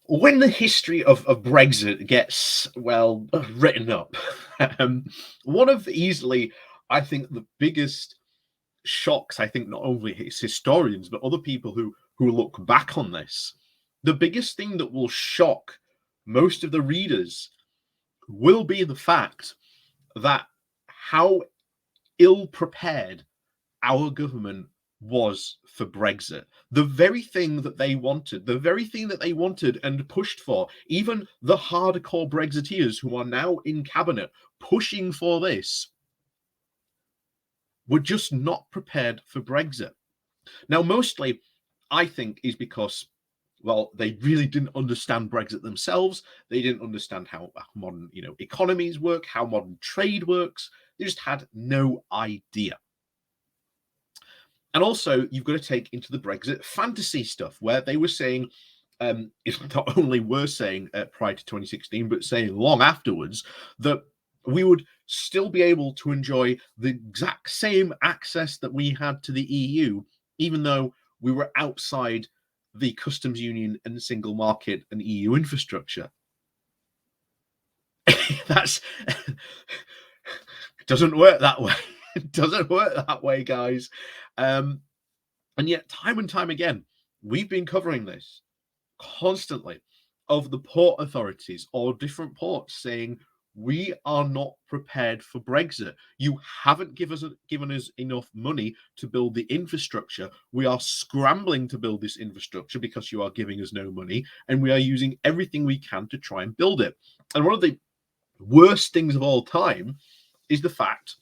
when the history of Brexit gets, well, written up, one of easily, I think, the biggest shocks, I think, not only historians, but other people who look back on this, the biggest thing that will shock most of the readers will be the fact that how ill prepared our government was for Brexit. The very thing that they wanted, the very thing that they wanted and pushed for, even the hardcore Brexiteers who are now in cabinet pushing for this, were just not prepared for Brexit. Now, mostly, I think, is because, well, they really didn't understand Brexit themselves. They didn't understand how modern, economies work, how modern trade works. They just had no idea. And also, you've got to take into the Brexit fantasy stuff, where they were saying, if not only were saying prior to 2016, but saying long afterwards, that we would still be able to enjoy the exact same access that we had to the EU, even though we were outside the customs union and the single market and EU infrastructure. That's doesn't work that way. It doesn't work that way, guys. And yet, time and time again, we've been covering this constantly of the port authorities or different ports saying, we are not prepared for Brexit. You haven't given us enough money to build the infrastructure. We are scrambling to build this infrastructure because you are giving us no money, and we are using everything we can to try and build it. And one of the worst things of all time is the fact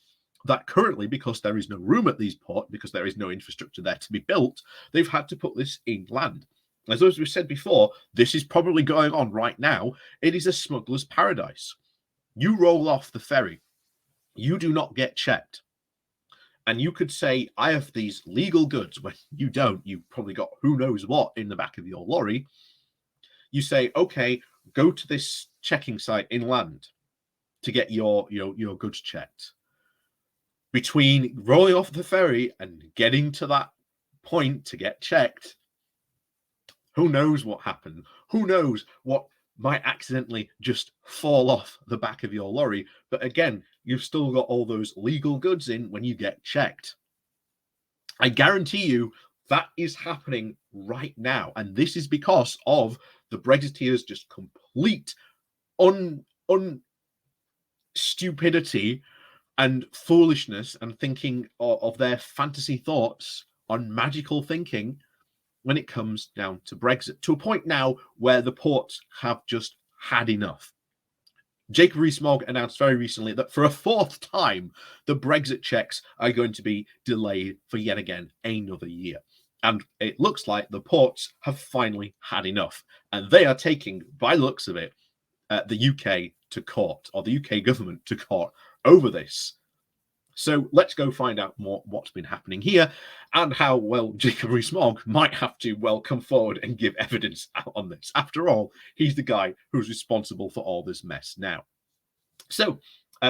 that currently, because there is no room at these ports, because there is no infrastructure there to be built, they've had to put this inland. As we said before, this is probably going on right now. It is a smuggler's paradise. You roll off the ferry, you do not get checked. And you could say, I have these legal goods. When you don't, you've probably got who knows what in the back of your lorry. You say, okay, go to this checking site inland to get your goods checked. Between rolling off the ferry and getting to that point to get checked, who knows what happened? Who knows what might accidentally just fall off the back of your lorry? But again, you've still got all those legal goods in when you get checked. I guarantee you that is happening right now. And this is because of the Brexiteers' just complete stupidity and foolishness and thinking of their fantasy thoughts on magical thinking when it comes down to Brexit, to a point now where the ports have just had enough. Jacob Rees-Mogg announced very recently that for a fourth time, the Brexit checks are going to be delayed for yet again another year. And it looks like the ports have finally had enough. And they are taking, by the looks of it, the UK to court, or the UK government to court over this. So let's go find out more what's been happening here and how, well, Jacob Rees-Mogg might have to, well, come forward and give evidence on this. After all, he's the guy who's responsible for all this mess now. So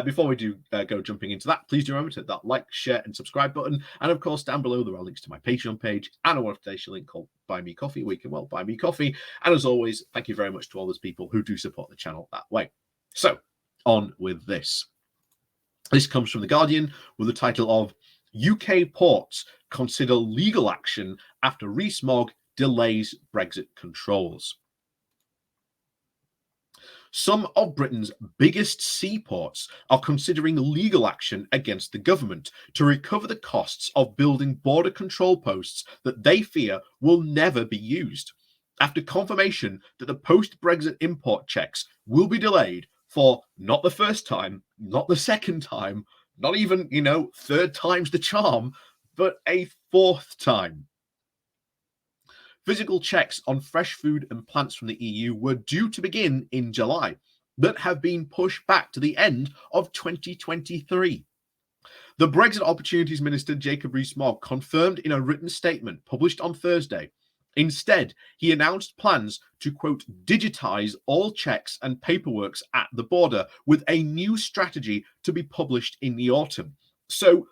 before we do go jumping into that, please do remember to hit that like, share, and subscribe button. And of course, down below, there are links to my Patreon page and a one-off link called Buy Me Coffee, where you can, well, buy me coffee. And as always, thank you very much to all those people who do support the channel that way. So on with this. This comes from The Guardian with the title of UK Ports Consider Legal Action After Rees-Mogg Delays Brexit Controls. Some of Britain's biggest seaports are considering legal action against the government to recover the costs of building border control posts that they fear will never be used, after confirmation that the post-Brexit import checks will be delayed for not the first time, not the second time, not even, third time's the charm, but a fourth time. Physical checks on fresh food and plants from the EU were due to begin in July, but have been pushed back to the end of 2023. The Brexit Opportunities Minister Jacob Rees-Mogg confirmed in a written statement published on Thursday. Instead, he announced plans to, quote, digitize all checks and paperwork at the border with a new strategy to be published in the autumn. So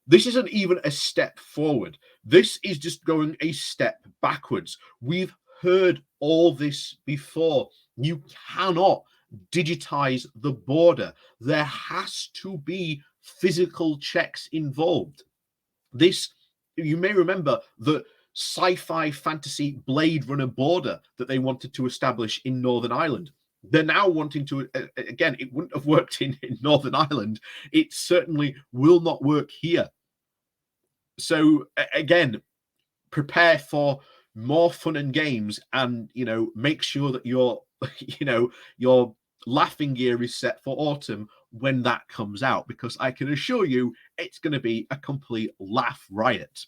this isn't even a step forward. This is just going a step backwards. We've heard all this before. You cannot digitize the border. There has to be physical checks involved. This, you may remember the sci-fi fantasy Blade Runner border that they wanted to establish in Northern Ireland. They're now wanting to, again, it wouldn't have worked in Northern Ireland. It certainly will not work here. So again, prepare for more fun and games, and make sure that your your laughing gear is set for autumn when that comes out, because I can assure you it's going to be a complete laugh riot.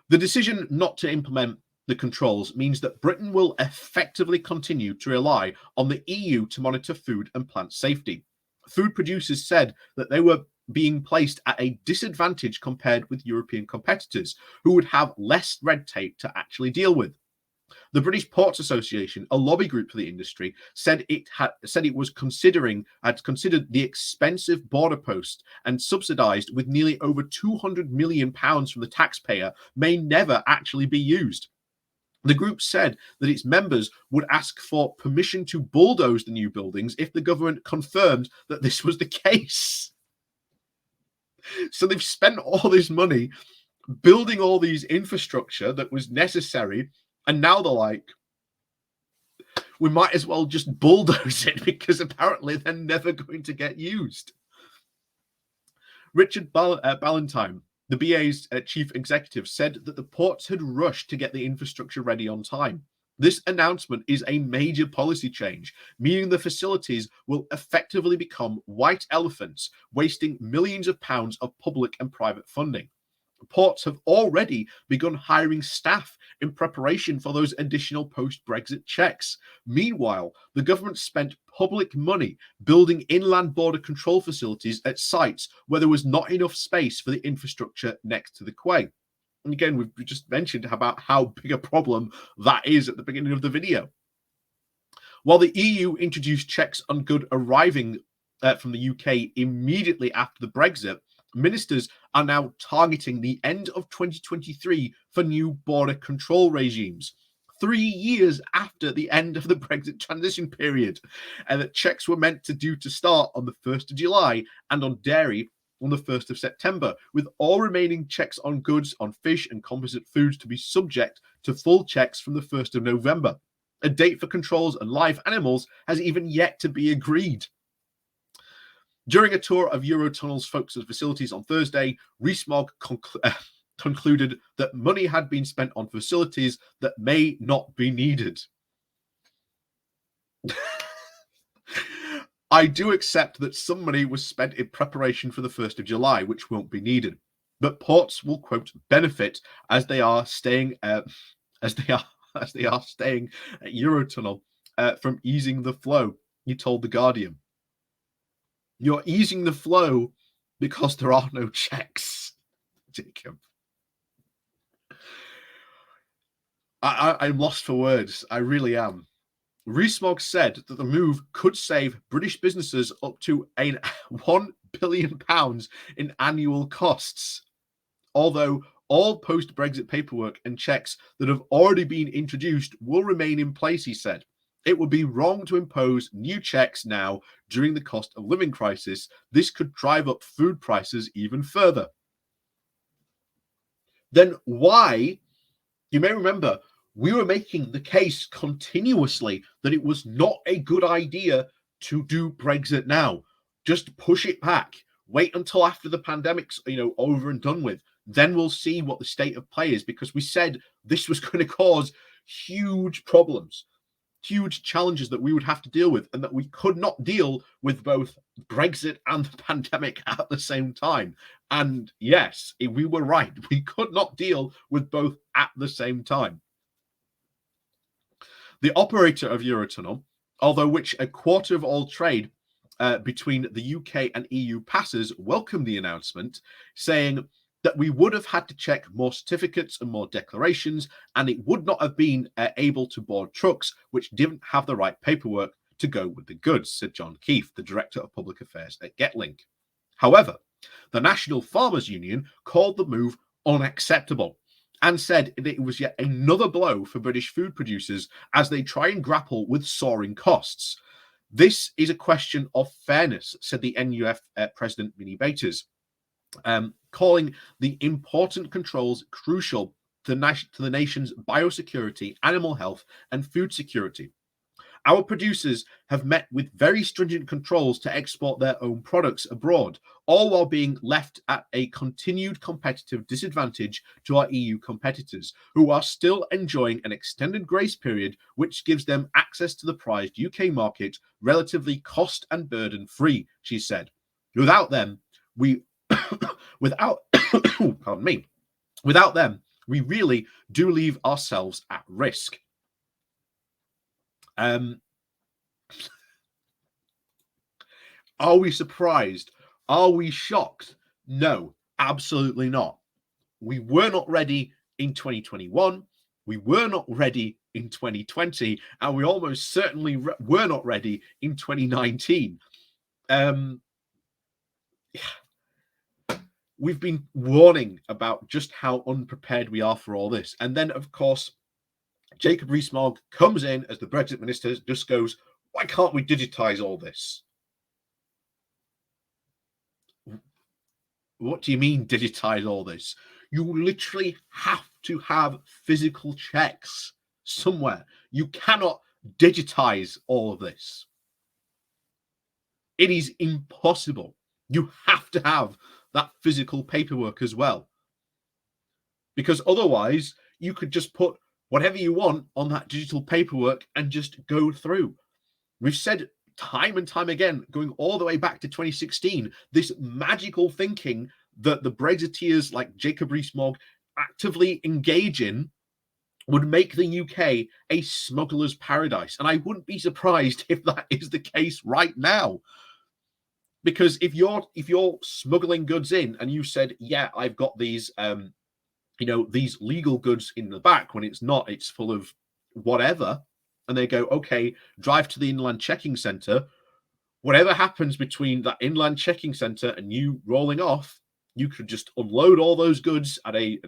The decision not to implement the controls means that Britain will effectively continue to rely on the EU to monitor food and plant safety. Food producers said that they were being placed at a disadvantage compared with European competitors who would have less red tape to actually deal with. The British Ports Association, a lobby group for the industry, said it had considered the expensive border post and subsidised with nearly over £200 million from the taxpayer may never actually be used. The group said that its members would ask for permission to bulldoze the new buildings if the government confirmed that this was the case. So they've spent all this money building all these infrastructure that was necessary, and now they're like, we might as well just bulldoze it because apparently they're never going to get used. Richard Ballantyne, the BA's chief executive, said that the ports had rushed to get the infrastructure ready on time. This announcement is a major policy change, meaning the facilities will effectively become white elephants, wasting millions of pounds of public and private funding. Ports have already begun hiring staff in preparation for those additional post-Brexit checks. Meanwhile, the government spent public money building inland border control facilities at sites where there was not enough space for the infrastructure next to the quay. And again, we've just mentioned about how big a problem that is at the beginning of the video. While the EU introduced checks on goods arriving from the UK immediately after the Brexit, ministers are now targeting the end of 2023 for new border control regimes, 3 years after the end of the Brexit transition period, and that checks were meant to start on the 1st of July and on dairy on the 1st of September, with all remaining checks on goods, on fish and composite foods to be subject to full checks from the 1st of November. A date for controls on live animals has even yet to be agreed. During a tour of Eurotunnel's focus facilities on Thursday, Rees Mogg concluded that money had been spent on facilities that may not be needed. I do accept that some money was spent in preparation for the 1st of July, which won't be needed. But ports will, quote, benefit as they are staying at Eurotunnel from easing the flow, he told The Guardian. You're easing the flow because there are no checks, Jacob. I'm lost for words. I really am. Rees Mogg said that the move could save British businesses up to £1 billion in annual costs. Although all post-Brexit paperwork and checks that have already been introduced will remain in place, he said. It would be wrong to impose new checks now during the cost of living crisis. This could drive up food prices even further. Then why, you may remember, we were making the case continuously that it was not a good idea to do Brexit now. Just push it back. Wait until after the pandemic's over and done with. Then we'll see what the state of play is, because we said this was going to cause huge problems, huge challenges that we would have to deal with, and that we could not deal with both Brexit and the pandemic at the same time. And yes, we were right. We could not deal with both at the same time. The operator of Eurotunnel, although which a quarter of all trade between the UK and EU passes, welcomed the announcement, saying that we would have had to check more certificates and more declarations, and it would not have been able to board trucks which didn't have the right paperwork to go with the goods, said John Keefe, the Director of Public Affairs at GetLink. However, the National Farmers Union called the move unacceptable and said that it was yet another blow for British food producers as they try and grapple with soaring costs. This is a question of fairness, said the NUF president, Minnie Baters, calling the important controls crucial to the nation's biosecurity, animal health, and food security. Our producers have met with very stringent controls to export their own products abroad, all while being left at a continued competitive disadvantage to our EU competitors, who are still enjoying an extended grace period, which gives them access to the prized UK market relatively cost and burden free, she said. Without them, pardon me, without them, we really do leave ourselves at risk. Are we surprised? Are we shocked? No, absolutely not. We were not ready in 2021. We were not ready in 2020, and we almost certainly were not ready in 2019. We've been warning about just how unprepared we are for all this. And then, of course, Jacob Rees-Mogg comes in as the Brexit minister, just goes, why can't we digitize all this? What do you mean digitize all this? You literally have to have physical checks somewhere. You cannot digitize all of this. It is impossible. You have to have that physical paperwork as well. Because otherwise, you could just put whatever you want on that digital paperwork and just go through. We've said time and time again, going all the way back to 2016, this magical thinking that the Brexiteers like Jacob Rees-Mogg actively engage in would make the UK a smuggler's paradise. And I wouldn't be surprised if that is the case right now. Because if you're smuggling goods in and you said, yeah, I've got these these legal goods in the back, when it's not, it's full of whatever, and they go, okay, drive to the inland checking center. Whatever happens between that inland checking center and you rolling off, you could just unload all those goods at a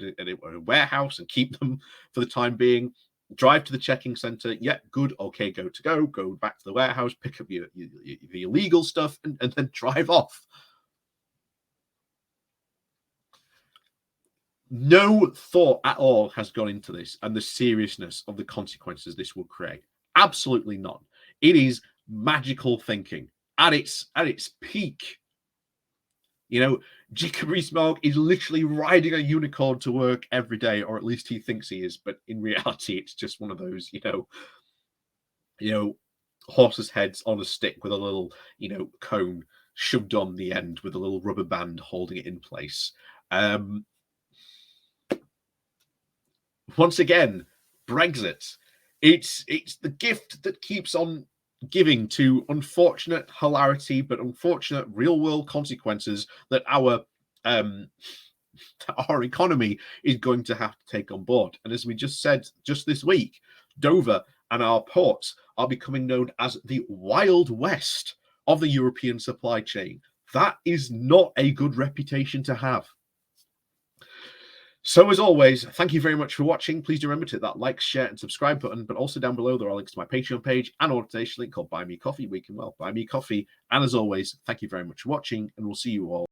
warehouse and keep them for the time being. Drive to the checking center. Yeah, good. Okay, go to go. Go back to the warehouse, pick up your illegal stuff, and then drive off. No thought at all has gone into this and the seriousness of the consequences this will create. Absolutely none. It is magical thinking at its peak. Jacob Rees-Mogg is literally riding a unicorn to work every day, or at least he thinks he is. But in reality, it's just one of those, horses' heads on a stick with a little, cone shoved on the end with a little rubber band holding it in place. Once again, Brexit. It's the gift that keeps on giving to unfortunate hilarity, but unfortunate real-world consequences that our economy is going to have to take on board. And as we just said just this week, Dover and our ports are becoming known as the Wild West of the European supply chain. That is not a good reputation to have. So as always, thank you very much for watching. Please do remember to hit that like, share, and subscribe button. But also down below, there are links to my Patreon page and an organization link called Buy Me Coffee, where you can, buy me coffee. And as always, thank you very much for watching, and we'll see you all